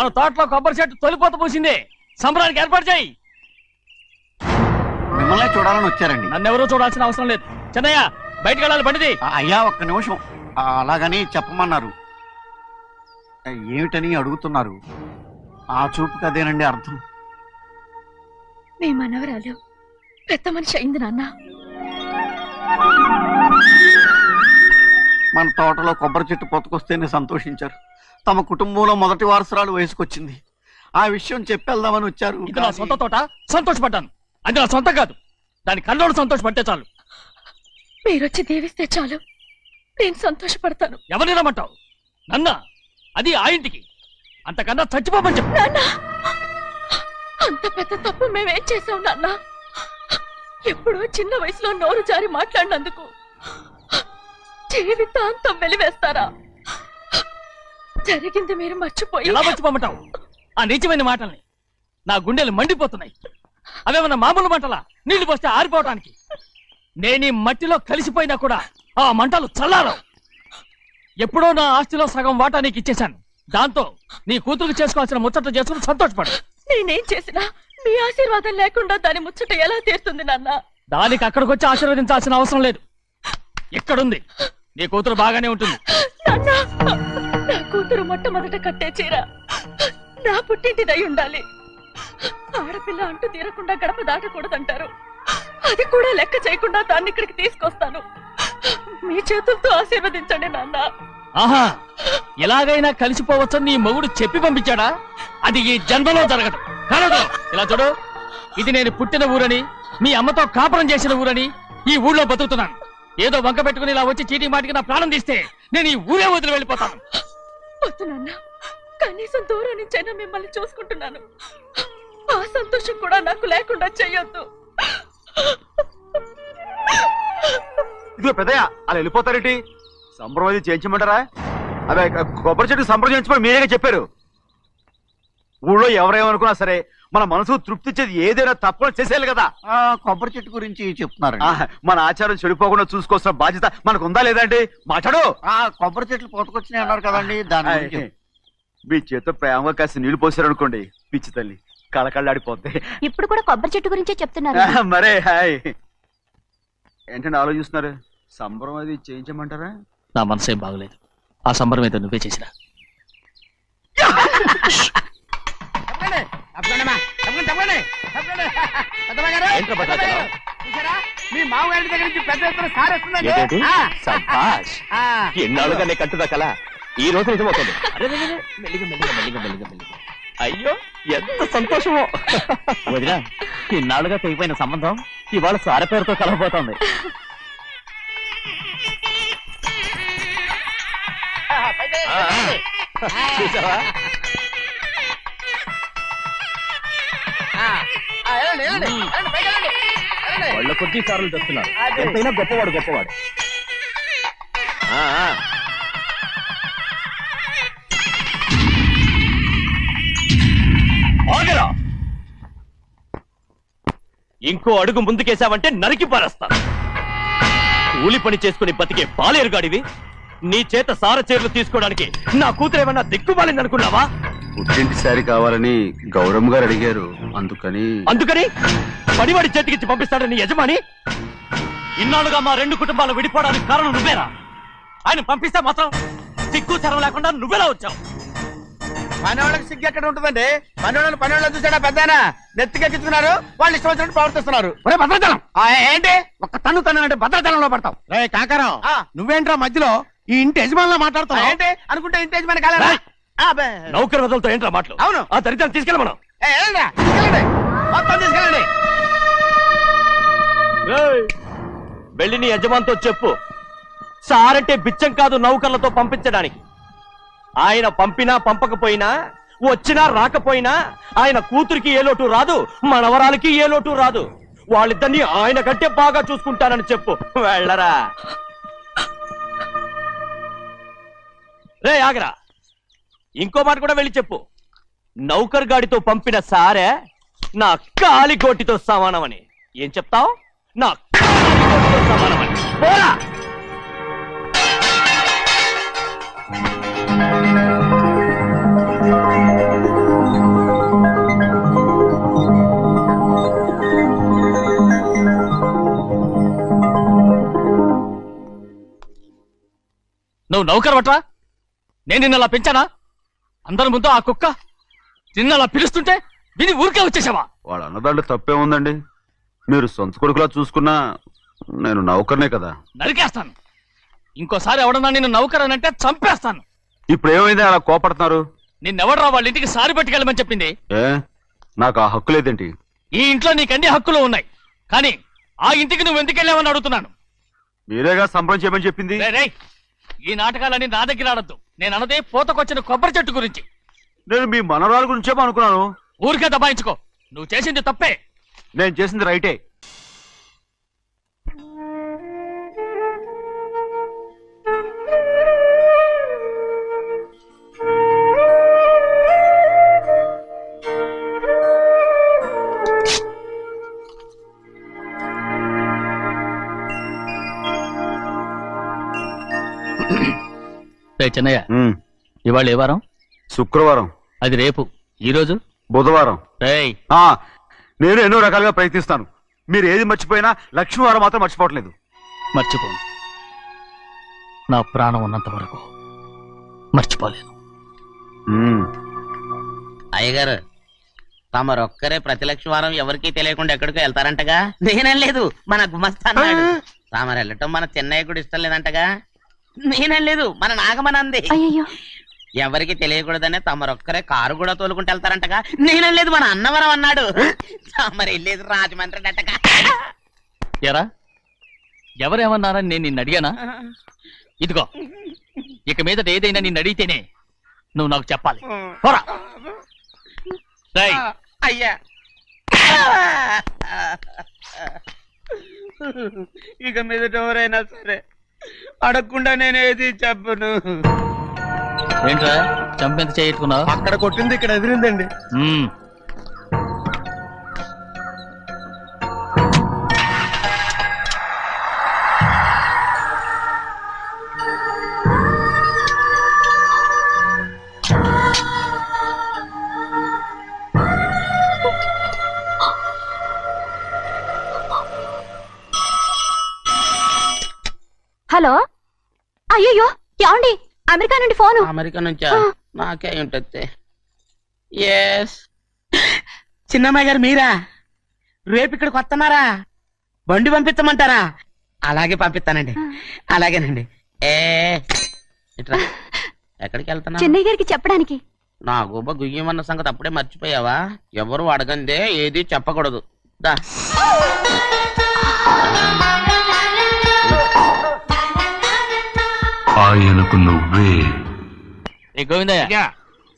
మన తోటలో కొబ్బరి చెట్టు తొలిపోత పూసింది. సంబరానికి ఏర్పాటు చేయి. మిమ్మల్ని చూడాలని వచ్చారండి. నన్నెవరూ చూడాల్సిన అవసరం లేదు. చెన్నయ్య బయటికి వెళ్ళాలి. బండిది. అయ్యా ఒక్క నిమిషం. అలాగని చెప్పమన్నారు. ఏమిటని అడుగుతున్నారు? ఆ చూపుకి అదేనండి అర్థం. మీ మనవరాలు పెద్ద మనిషి అయింది నాన్న. మన తోటలో కొబ్బరి చెట్టు పొత్తుకొస్తేనే సంతోషించారు. తమ కుటుంబంలో మొదటి వారసురాలు వయసుకొచ్చింది. ఆ విషయం చెప్పేద్దామని వచ్చారు. ఇది నా సొంత తోట, సంతోషపడ్డాను. అది నా సొంతం కాదు. దాని కళ్ళోడు సంతోషపడితే చాలు. మీరొచ్చి దీవిస్తే చాలు, నేను సంతోషపడతాను. ఎవరిని రమ్మంటావు? నన్న? అది ఆ ఇంటికి. అంతకన్నా చచ్చిపోమని చెప్పు. నాన్న, అంత పెద్ద తప్పు మేమేం చేసాం నాన్న? ఎప్పుడో చిన్న వయసులో నోరు జారి మాట్లాడినందుకు జీవితాంతం వెలివేస్తారా? జరిగింది మీరు మర్చిపోయి. ఎలా మర్చిపోమంటావు ఆ నీచమైన మాటల్ని? నా గుండెలు మండిపోతున్నాయి. అవేమన్నా మామూలు మంటలా? నీళ్లు పోస్తే ఆరిపోవటానికి. నేను ఈ మట్టిలో కలిసిపోయినా కూడా ఆ మంటలు చల్లారవు. ఎప్పుడో నా ఆస్తిలో సగం వాటా నీకు ఇచ్చేశాను. దాంతో నీ కూతురు చేసుకోవాల్సిన ముచ్చట చేసుకుని సంతోషపడు. నేనేం చేసినా మీ ఆశీర్వాదం లేకుండా దాని ముచ్చట ఎలా తీరుతుంది నాన్న? దానికి అక్కడికి వచ్చి ఆశీర్వదించాల్సిన అవసరం లేదు. ఎక్కడుంది? నీ కూతురు బాగానే ఉంటుంది. నా కూతురు మొట్టమొదట కట్టే చీర నా పుట్టింటిదై ఉండాలి. ఆడపిల్ల అంటూ తీరకుండా గడప దాటకూడదంటారు. అది కూడా లెక్క చేయకుండా దాన్ని ఇక్కడికి తీసుకొస్తాను. మీ చేతులతో ఆశీర్వదించండి నాన్న. ఆహా, ఎలాగైనా కలిసిపోవచ్చని నీ మొగుడు చెప్పి పంపించాడా? అది ఈ జన్మలో జరగదు. కలదు. ఇలా చూడు, ఇది నేను పుట్టిన ఊరని, మీ అమ్మతో కాపురం చేసిన ఊరని ఈ ఊళ్ళో బతుకుతున్నాను. ఏదో వంక పెట్టుకుని ఇలా వచ్చి చీటీ మాటికి నా ప్రాణం తీస్తే నేను ఈ ఊరే వదిలి వెళ్ళిపోతాను. వద్దు నాన్న, కనీసం దూరం నుంచైనా మిమ్మల్ని చూసుకుంటున్నాను. ఆ సంతోషం కూడా నాకు లేకుండా చెయ్యొద్దు. ఇదిగో పెద్దయ్య, అలా వెళ్ళిపోతారేంటి? సంబరం అది చేయించమంటారా? అదే కొబ్బరి చెట్టు సంబరం చేయించమని మీరేగా చెప్పారు. ఊళ్ళో ఎవరేమనుకున్నా సరే మన మనసు తృప్తిచ్చేది ఏదైనా తప్పకుండా చేసేయాలి కదా. కొబ్బరి చెట్టు గురించి చెప్తున్నారు. మన ఆచారం చెడిపోకుండా చూసుకోవాల్సిన బాధ్యత మనకు ఉందా లేదా అండి? మాట్లాడు. కొబ్బరి చెట్లు పొత్తుకొచ్చినాయి అన్నారు కదండి, దాని గురించి. మీ చేత ప్రేమగా కాసి నీళ్లు పోసారనుకోండి, పిచ్చి తల్లి కళకళ్ళాడిపోద్ది. ఇప్పుడు కూడా కొబ్బరి చెట్టు గురించే చెప్తున్నారు. మరే హాయ్ ఏంటంటే ఆలోచిస్తున్నారు? సంబరం అది చేయించమంటారా? నా మనసు ఏం బాగలేదు. ఆ సంబరం ఏదో నువ్వే చేసినా. మీ మామగారి దగ్గర నుంచి పెద్ద ఎత్తున సార్ వస్తుందండి. ఎన్నాళ్ళుగా నే కట్టుదా కల ఈ రోజు నిజమవుతుంది. మెల్లిగా మెల్లిగా మెల్లిగా మెల్లిగా మెల్లిగా. అయ్యో ఎంత సంతోషమో. వదినా, ఇన్నాళ్ళుగా తెగిపోయిన సంబంధం ఇవాళ సార పేరుతో కలవబోతోంది. చూసావా? వాళ్ళ కొద్ది సార్లు తెస్తున్నారు. ఎంతైనా గొప్పవాడు గొప్పవాడు. ఆగరా! ఇంకో అడుగు ముందుకేసావంటే నరికి పారేస్తా. కూలి పని చేసుకుని బతికే బాలేరుగాడివి. నీ చేత సార చీరలు తీసుకోవడానికి నా కూతురు ఏమన్నా దిక్కుమాలింది అనుకున్నావా? పుట్టింటి సారి కావాలని గౌరమ్మ గారు అడిగారు. అందుకని పడివాడి చేతికిచ్చి పంపిస్తాడని యజమాని. ఇన్నాళ్ళుగా మా రెండు కుటుంబాలు విడిపోవడానికి కారణం నువ్వేరా? ఆయన పంపిస్తే మాత్రం సిగ్గు చరం లేకుండా నువ్వెలా వచ్చావు? పనివాళ్ళకి సిగ్గు ఎక్కడ ఉంటుందండి? పనివాళ్ళని చూసాడా పెద్దనా? నెత్తికెక్కించుకున్నారు, వాళ్ళు ఇష్టం వచ్చినట్టు ప్రవర్తిస్తున్నారు. భద్రాచలం ఏంటి ఒక్క తన్ను తన్నంటే భద్రాచలంలో పడతావు. రే కాకరం, నువ్వేంట్రా మధ్యలో ఈ ఇంటి యజమానిలో మాట్లాడుతావు? ఏంటి అనుకుంటే ఇంటి యజమాని కాలేదా? నౌకర్ వదలతో ఏంట్రా మాటలు? అవును, ఆ దరిద్రాన్ని తీసుకెళ్ళి మనం మొత్తం తీసుకెళ్ళండి. వెళ్ళి నీ యజమానితో చెప్పు, సారంటే బిచ్చం కాదు నౌకర్లతో పంపించడానికి. ఆయన పంపినా పంపకపోయినా, వచ్చినా రాకపోయినా ఆయన కూతురికి ఏ లోటు రాదు, మనవరాలకి ఏ లోటు రాదు. వాళ్ళిద్దరినీ ఆయన కంటే బాగా చూసుకుంటానని చెప్పు. వెళ్ళరా. రే ఆగరా, ఇంకో మాట కూడా వెళ్ళి చెప్పు. నౌకర్ గాడితో పంపిన సారే నా కాలిగోటితో సమానమని. ఏం చెప్తావు? నా కాలిగోటితో సమానమని. పోరా. నువ్వు నౌకరవట్రా? నేను నిన్న అలా పెంచానా? అందరి ముందు ఆ కుక్క నిన్న అలా పిలుస్తుంటే విని ఊరికే వచ్చేసావా? వాళ్ళ అన్నదాంట్లో తప్పే ఉందండి. మీరు సొంత కొడుకులా చూసుకున్నా నేను నౌకర్నే కదా. నరికేస్తాను. ఇంకోసారి ఎవడన్నా నిన్ను నౌకరనంటే చంపేస్తాను. ఇప్పుడు ఏమైంది అలా కోపడుతున్నారు? నిన్నెవడరా వాళ్ళ ఇంటికి సారి పట్టుకెళ్ళమని చెప్పింది? ఏ నాకు ఆ హక్కు లేదేంటి? ఈ ఇంట్లో నీకు అన్ని హక్కులు ఉన్నాయి, కానీ ఆ ఇంటికి నువ్వు ఎందుకు వెళ్ళావని అడుగుతున్నాను. మీరేగా సంబరం చేయమని చెప్పింది. రేయ్, ఈ నాటకాలన్నీ నా దగ్గర ఆడద్దు. నేను అన్నదే పూతకొచ్చిన కొబ్బరి చెట్టు గురించి. నేను మీ మనవరాల గురించేమో అనుకున్నాను. ఊరికే దబాయించుకో. నువ్వు చేసింది తప్పే. నేను చేసింది రైటే. చెన్నయ్య, ఇవాళ ఏ వారం? శుక్రవారం. అది రేపు. ఈ రోజు బుధవారం. రేయ్, నేను ఎన్నో రకాలుగా ప్రయత్నిస్తాను. మీరు ఏది మర్చిపోయినా లక్ష్మీవారం మాత్రం మర్చిపోవట్లేదు. మర్చిపోను. నా ప్రాణం ఉన్నంత వరకు మర్చిపోలేను. అయ్యగారు, తమరొక్కరే ప్రతి లక్షవారం ఎవరికీ తెలియకుండా ఎక్కడికో వెళ్తారంటగా? నేనేం లేదు, మన గుమస్తా అన్నాడు. తామరు వెళ్ళటం మన చెన్నయ్య కూడా ఇష్టం లేదంటగా? నేనేం లేదు, మన నాగమనంది. ఎవరికి తెలియకూడదనే తమరొక్కరే కారు కూడా తోలుకుంటూ వెళ్తారంటగా? నేనేం లేదు, మన అన్నవరం అన్నాడు. తమరు వెళ్ళేది రాజమండ్రి అంటగా? ఎరా, ఎవరేమన్నారని నేను నిన్ను అడిగానా? ఇదిగో, ఇక మీదట ఏదైనా నిన్ను అడిగితేనే నువ్వు నాకు చెప్పాలి. పోరా. రేయ్, అయ్యా, ఇక మీదట ఎవరైనా సరే అడగకుండా నేనేది చెప్పను. ఏంట్రా చంపెంత చేయించుకున్నావు? అక్కడ కొట్టింది ఇక్కడ ఎదిరిందండి. హలో, అయ్యో ఏమండి, అమెరికా నుండి ఫోను. అమెరికా నుంచా? నాకే ఉంటుంది. ఎస్, చిన్నమ్మాయి గారు మీరా? రేపు ఇక్కడికి వస్తున్నారా? బండి పంపించమంటారా? అలాగే పంపిస్తానండి. అలాగేనండి. ఇట్రా. ఎక్కడికి వెళ్తున్నా? చెన్నై గారికి చెప్పడానికి. నా గుబ్బ గుయ్యమన్న సంగతి అప్పుడే మర్చిపోయావా? ఎవరు అడగందే ఏది చెప్పకూడదు. దా. ఆయనకు నువ్వే. గోవిందయ్య,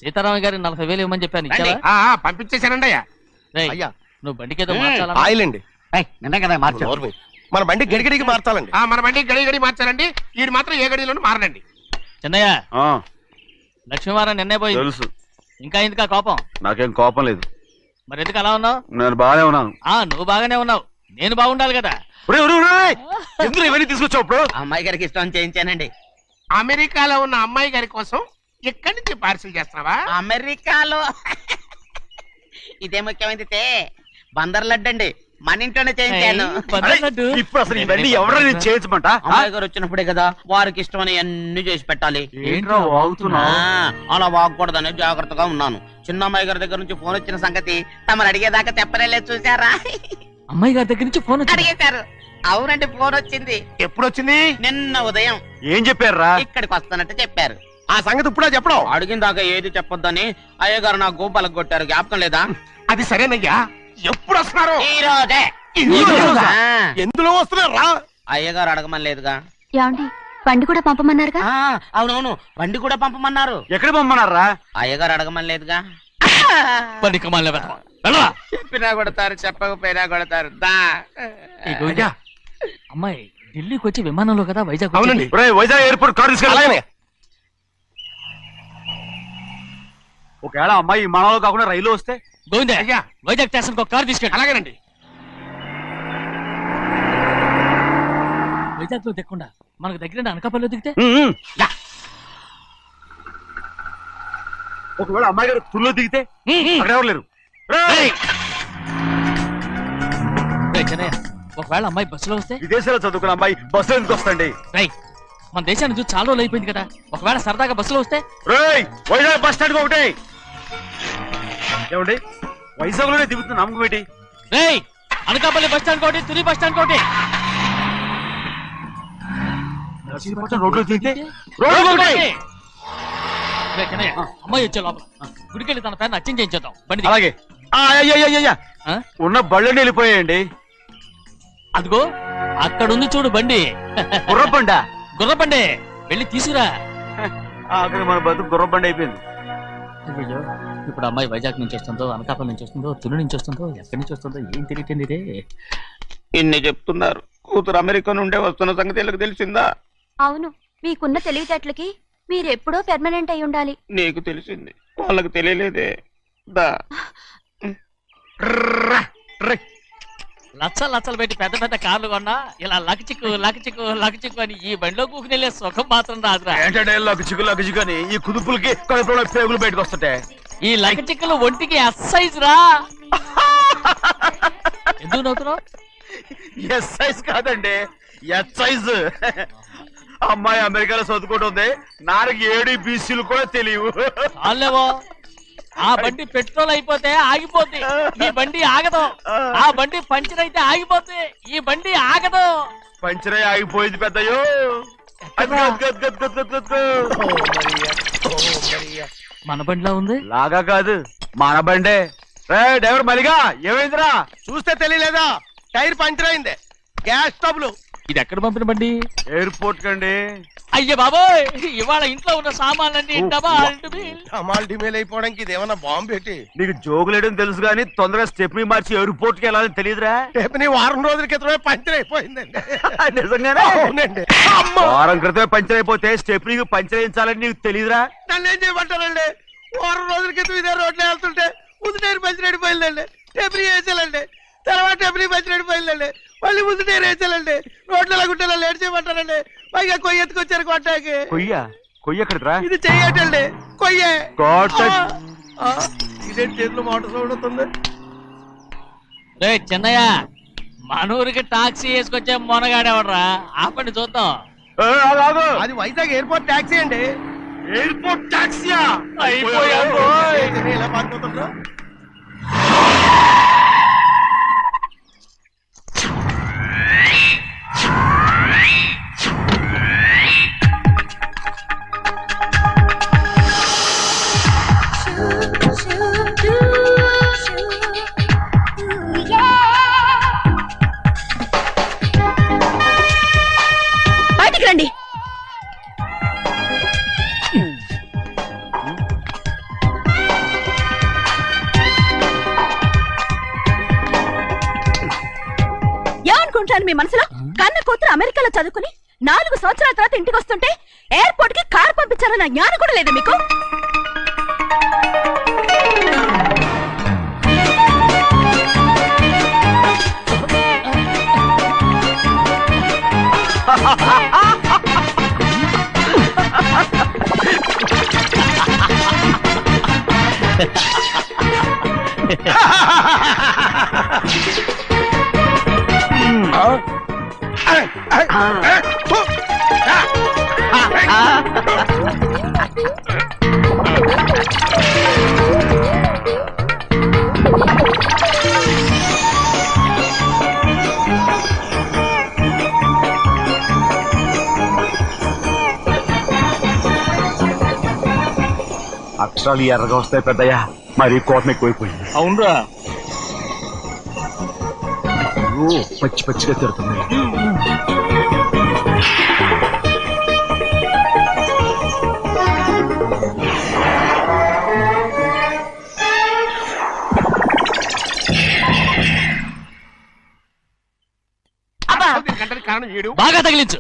సీతారామయ్య గారి 40,000 ఇవ్వమని చెప్పాను, ఇచ్చావా? పంపించేశానండి అయ్యా. అయ్యా, నువ్వు బండికేదో మార్చాలా? ఆయిల్ అండి. నిన్న కదా మార్చారు. మన బండి గడిగడికి మార్చాలండి. మన బండి గడిగడి మార్చాలండి. వీడు మాత్రం ఏ గడిలోనూ మారనండి. చెన్నయ్య, లక్ష్మీవారం నిన్నే పోయింది. తెలుసు. ఇంకా ఎందుకా కోపం? నాకేం కోపం లేదు. మరి ఎందుకు అలా ఉన్నావు? నేను బాగానే ఉన్నాను. నువ్వు బాగానే ఉన్నావు, నేను బాగుండాలి కదా. ఎందుకు ఇవన్నీ తీసుకొచ్చావు? ఇప్పుడు అమ్మాయి గారికి ఇష్టం చేయించానండి. అమెరికాలో ఉన్న అమ్మాయి గారి కోసం ఎక్కడి నుంచి పార్సిల్ చేస్తున్నావా? అమెరికాలో ఇదే ముఖ్యమైనది. బందర్ లడ్డు అండి, మన ఇంట్లోనే చేయించాను. ఇప్పుడు అసలు ఇవన్నీ ఎవరైనా చేయించమంట? అమ్మాయి గారు వచ్చినప్పుడే కదా వారికి ఇష్టమని అన్ని చేసి పెట్టాలి. అలా వాగకూడదని జాగ్రత్తగా ఉన్నాను. చిన్న అమ్మాయి గారి దగ్గర నుంచి ఫోన్ వచ్చిన సంగతి తమరు అడిగేదాకా చెప్పలేదు. చూసారా? అమ్మాయి గారి దగ్గర నుంచి ఫోన్ అడిగేశారు. అవునండి, ఫోన్ వచ్చింది. ఎప్పుడు వచ్చింది? నిన్న ఉదయం. ఏం చెప్పారా? ఇక్కడికి వస్తానంటే చెప్పారు. ఆ సంగతి ఇప్పుడే చెప్పడం. అడిగిన దాకా ఏది చెప్పొద్దని అయ్యగారు నా గోపాలకు కొట్టారు. జ్ఞాపకం లేదా? అది సరేనయ్యా. ఎప్పుడు వస్తున్నారు? ఈ రోజే. ఎందులో వస్తున్నారా? అయ్యగారు అడగమని లేదుగా. ఏమండి, బండి కూడా పంపమన్నారుగా? అవునవును, బండి కూడా పంపమన్నారు. ఎక్కడ పంపమన్నారా? అయ్యగారు అడగమని లేదుగా. చెప్పినా కొడతారు, చెప్పకపోయినా కొడతారు. దా. అమ్మాయి ఢిల్లీకి వచ్చి విమానంలో కదా వైజాగ్? అవునండి. వైజాగ్ ఎయిర్పోర్ట్ కార్ తీసుకెళ్ళాలి. ఒకవేళ అమ్మాయి విమానంలో కాకుండా రైలు వస్తే? గోవింద, వైజాగ్ స్టేషన్ ఒక కార్ తీసుకెళ్ళి. అలాగేనండి. వైజాగ్ లో దిక్కుండా మనకు దగ్గర అనకాపల్లిలో దిగితే? ఒకవేళ అమ్మాయి గారు తుల్లో దిగితే? అక్కడ ఎవరు లేరు. చెన్నయ్య, ఒకవేళ అమ్మాయి బస్సులో వస్తే? విదేశాల్లో చదువుకున్న అమ్మాయి బస్సులో ఎందుకు వస్తండి? మన దేశాన్ని చూసి చాలా రోజులు అయిపోయింది కదా, ఒకవేళ సరదాగా బస్సులో వస్తే. రేయ్ వైజాగ్ బస్ స్టాండ్ ఒకటి ఏమండి, వైజాగ్ లోనే దిగుతుంది నమ్మకం ఏంటి? రేయ్ అనకాపల్లి బస్ స్టాండ్ కోటి, తుని బస్ స్టాండ్ కోటి. రోడ్లు దిగితే రేయ్ చిన్నయ్య, అమ్మాయి వచ్చే లోపల గుడికెళ్ళి తన పేరుని అచ్చం చేయించేద్దాం. బండి దిగు. అలాగే. ఆ? ఉన్న బళ్ళని వెళ్ళిపోయాయండి. అదిగో అక్కడుంది చూడు బండి, గుర్రబండ. గుర్రబండి, వెళ్ళి తీసుకురా. అక్కడ మన బతుకు గుర్రబండ అయిపోయింది. అయ్యో, ఇప్పుడు అమ్మాయి వైజాగ్ నుంచి వస్తుందో, అనకాపల్లి నుంచి వస్తుందో, తుని నుంచి వస్తుందో, ఎక్కడి నుంచి వస్తుందో ఏం తెలియటండి రే. ఇన్ని చెప్తున్నారు, కూతురు అమెరికా నుండే వస్తున్న సంగతి వీళ్ళకి తెలిసిందా? అవును, మీకున్న తెలివితేటలకి మీరెప్పుడో పెర్మనెంట్ అయి ఉండాలి. నీకు తెలిసింది, వాళ్ళకి తెలియలేదే. దా లచ్చలు పెట్టి పెద్ద పెద్ద కార్లు కొన్నా ఇలా లకచిక్కు అని ఈ బండిలో కూకుని వెళ్ళే సుఖం మాత్రం రాదురా. ఏంటంటే లగ్గు అని ఈ కుదుపులకి కడుపులో పేగులు బయటకు వస్తుంటే ఈ లకచిక్కులు ఒంటికి ఎక్సైజ్ రా. ఎందుకు నవ్వుతున్నావు? ఎస్ సైజ్ కాదండి, ఎస్ సైజ్. అమ్మాయి అమెరికాలో చదువుకుంటుంది, నాకు 7 బీసీలు కూడా తెలియవు. చాలేవో, ఆ బండి పెట్రోల్ అయిపోతే ఆగిపోద్ది, ఈ బండి ఆగదు. ఆ బండి పంచర్ అయితే ఆగిపోద్ది, ఈ బండి ఆగదు. పంచరే ఆగిపోయింది పెద్దయ్యో. మన బండిలో ఉంది. లాగా కాదు, మన బండే. డ్రైవర్ మలిగా ఏమైందిరా? చూస్తే తెలియలేదా? టైర్ పంచర్ అయింది. గ్యాస్ స్టవ్లు. ఇది ఎక్కడ పంపిన బండి? ఎయిర్పోర్ట్ కండి. అయ్యే బాబోయ్, ఇవాళ ఇంట్లో ఉన్న సామాన్లన్నీ అమాల్ డిమేల్ అయిపోవడానికి ఇదేమన్నా బాంబు పెట్టి. నీకు జోగులేయడం తెలుసు కానీ తొందరగా స్టెప్ని మార్చి ఎయిర్పోర్ట్ కి వెళ్ళాలని తెలియదురా? రేపు వారం రోజుల క్రితమే పంచర్ అయిపోయిందండి. నిజంగానే? అవునండి. వారం క్రితమే పంచర్ అయిపోతే స్టెప్నీకి పంచర్ వేయించాలని నీకు తెలియదురా? నన్ను ఏం చేయమంటారండి? వారం రోజుల క్రితం ఇదే రోడ్లో వెళ్తుంటే ముందు టైర్ పంచర్ అయిపోయిందండి. టెబ్రీ వేసాలండి, తర్వాత టెబ్రీ పంచర్ అయిపోయిందండి, మళ్ళీ ముందు టైర్ వేసాలండి. రోడ్లు ఎలాగుంటే లేట్ చేయమంటారండి. పైగా కొయ్య ఎత్తుకొచ్చారు కొట్టాకి. కొయ్య ఎక్కడిరా? ఇది చెయ్యటండి, కొయ్యే. ఇదే చేతులు మోటార్ సౌండ్ అవుతుంది. రే చిన్నయ్య, మనూరికి టాక్సీ వేసుకొచ్చే మొనగాడేవడరా? ఆపండి చూద్దాం. అది వైజాగ్ ఎయిర్పోర్ట్ ట్యాక్సీ అండి. ఎయిర్పోర్ట్ టాక్సీయా? ఇలా పారిపోతుండ్రు. బయటికి రండి. ఏమనుకుంటాను మీ మనసులో? కన్న కూతురు అమెరికాలో చదువుకుని 4 సంవత్సరాల తర్వాత ఇంటికి వస్తుంటే ఎయిర్పోర్ట్ కి కార్ పంపించాలన్న జ్ఞానం కూడా లేదా మీకు? అక్షరాలు ఎర్రగా వస్తాయి పెద్దయ్యా, మరి కోపం ఎక్కువైపోయింది. అవునరా, పచ్చి పచ్చిగా తిడుతుంది. బాగా తగిలించు.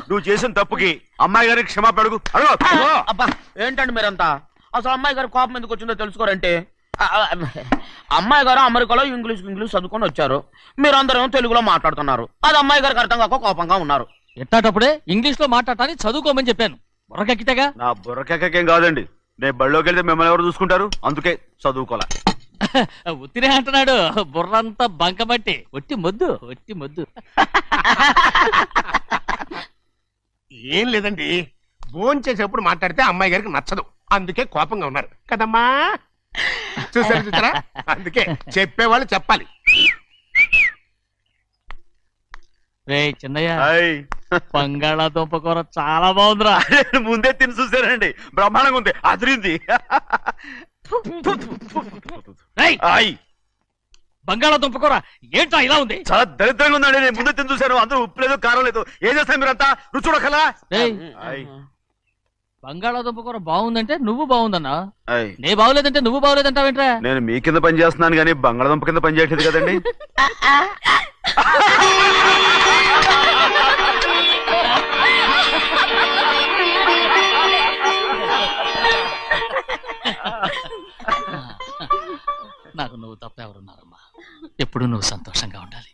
నువ్వు చేసిన తప్పుకి అమ్మాయి గారికి క్షమాపణ అడుగు. అబ్బా ఏంటండి మీరంతా? అసలు అమ్మాయి గారు కోపం ఎందుకు వచ్చిందో తెలుసుకోరంటే, అమ్మాయి గారు అమెరికాలో ఇంగ్లీష్ చదువుకొని వచ్చారు, మీరందరూ తెలుగులో మాట్లాడుతున్నారు. అది అమ్మాయి గారికి అర్థం కాక కోపంగా ఉన్నారు. ఎట్టాటప్పుడే ఇంగ్లీష్ లో మాట్లాడటానికి చదువుకోమని చెప్పాను. బుర్రకెక్కితేగా. నా బుర్రకేకేం కాదండి, నేను బళ్ళోకి వెళ్తే మిమ్మల్ని ఎవరు చూసుకుంటారు, అందుకే చదువుకోలే. ఉత్తినే అంటున్నాడు, బుర్రంతా బంకబట్టి. ఒట్టి మొద్దు. ఏం లేదండి, భోంచేసేప్పుడు మాట్లాడితే అమ్మాయి గారికి నచ్చదు, అందుకే కోపంగా ఉన్నారు కదమ్మా. చూసారా, అందుకే చెప్పేవాళ్ళు చెప్పాలి. రే చిన్నయ్య, హాయ్. బంగాళాదుంప కూర చాలా బాగుందిరా. ముందే తిని చూసానండి, బ్రహ్మాండంగా ఉంది, అదిరింది. రేయ్, హాయ్. బంగాళాదుంప కూర ఏంట్రా ఇలా ఉంది? చాలా దరిద్రంగా ఉందండి, నేను ముందే తిని చూశాను, అందరూ ఉప్పు లేదు కారం లేదు. ఏం చేస్తాను మీరంతా, రుచి చూడకలా. రేయ్, హాయ్. బంగాళాదుంప కూర బాగుందంటే నువ్వు బాగుందన్నా, హాయ్. నే బాగులేదంటే నువ్వు బాగులేదంటావేంట్రా? నేను మీ కింద పని చేస్తున్నాను కానీ బంగాళదుంప కింద పని చేయట్లేదు కదండి. నాకు నువ్వు తప్ప ఎవరున్నారమ్మా? ఎప్పుడు నువ్వు సంతోషంగా ఉండాలి.